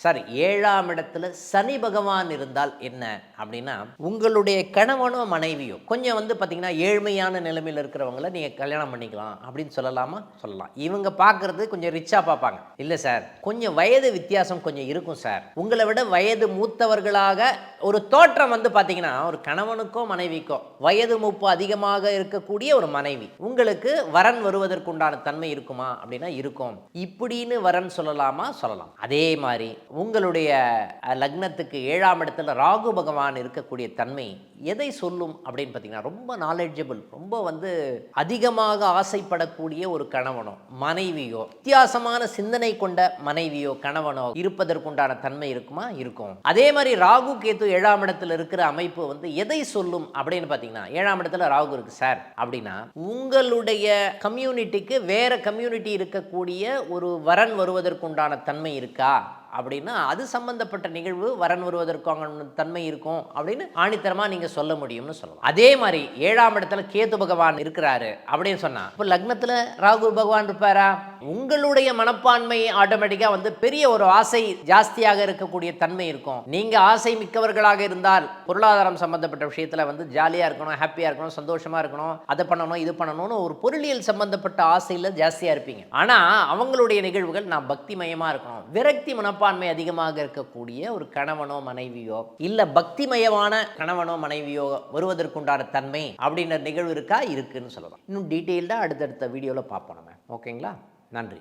Sir 7ஆம் இடத்துல சனி பகவான் இருந்தால் என்ன அப்படின்னா, உங்களுடைய கணவனோ மனைவியோ கொஞ்சம் பார்த்தீங்கன்னா, ஏழ்மையான நிலைமையில இருக்கிறவங்கள நீங்க கல்யாணம் பண்ணிக்கலாம் அப்படின்னு சொல்லலாமா? சொல்லலாம். இவங்க பார்க்கறது கொஞ்சம் ரிச்சா பார்ப்பாங்க. இல்ல சார், கொஞ்சம் வயது வித்தியாசம் கொஞ்சம் இருக்கும் சார். உங்கள விட வயது மூத்தவர்களாக ஒரு தோற்றம் பார்த்தீங்கன்னா, ஒரு கணவனுக்கோ மனைவிக்கோ வயது மூப்பு அதிகமாக இருக்கக்கூடிய ஒரு மனைவி உங்களுக்கு வரன் வருவதற்குண்டான தன்மை இருக்குமா அப்படின்னா இருக்கும். இப்படின்னு வரன் சொல்லலாமா? சொல்லலாம். அதே மாதிரி உங்களுடைய லக்னத்துக்கு 7ஆம் இடத்துல ராகு பகவான் இருக்கக்கூடிய தன்மை எதை சொல்லும் அப்படின்னு பார்த்தீங்கன்னா, ரொம்ப நாலெட்ஜபிள், ரொம்ப அதிகமாக ஆசைப்படக்கூடிய ஒரு கணவனோ மனைவியோ, வித்தியாசமான சிந்தனை கொண்ட மனைவியோ கணவனோ இருப்பதற்குண்டான தன்மை இருக்குமா? இருக்கும். அதே மாதிரி ராகு கேத்து 7ஆம் இடத்துல இருக்கிற அமைப்பு எதை சொல்லும் அப்படின்னு பார்த்தீங்கன்னா, 7ஆம் இடத்துல ராகு இருக்கு சார் அப்படின்னா, உங்களுடைய கம்யூனிட்டிக்கு வேற கம்யூனிட்டி இருக்கக்கூடிய ஒரு வரன் வருவதற்குண்டான தன்மை இருக்கா அப்படின்னா, அது சம்பந்தப்பட்ட நிகழ்வு வரன் வருவதற்கான தன்மை இருக்கும் அப்படின்னு ஆணித்தரமா நீங்க சொல்ல முடியும்னு சொல்லலாம். அதே மாதிரி 7ஆம் இடத்துல கேது பகவான் இருக்கிறாரு அப்படின்னு சொன்னா, இப்போ லக்னத்துல ராகு பகவான் இருப்பாரா? உங்களுடைய மனப்பான்மை ஆட்டோமேட்டிக்கா பெரிய ஒரு ஆசை ஜாஸ்தியாக இருக்கக்கூடிய தன்மை இருக்கும். நீங்க ஆசை மிக்கவர்களாக இருந்தால் பொருளாதாரம் சம்பந்தப்பட்ட விஷயத்துல ஜாலியா இருக்கணும், ஹாப்பியா இருக்கணும், சந்தோஷமா இருக்கணும், அதை பண்ணணும் இது பண்ணணும்னு ஒரு பொருளியல் சம்பந்தப்பட்ட ஆசையில ஜாஸ்தியா இருப்பீங்க. ஆனா அவங்களுடைய நிகழ்வுகள் நான் பக்திமயமா இருக்கணும், விரக்தி மனப்பான்மை அதிகமாக இருக்கக்கூடிய ஒரு கணவனோ மனைவியோ, இல்ல பக்திமயமான கணவனோ மனைவியோ வருவதற்குண்டான தன்மை அப்படின்ற நிகழ்வு இருக்கா? இருக்குன்னு சொல்லலாம். இன்னும் டீட்டெயில்டா அடுத்தடுத்த வீடியோல பார்ப்போம் நம்ம. ஓகேங்களா? நன்றி.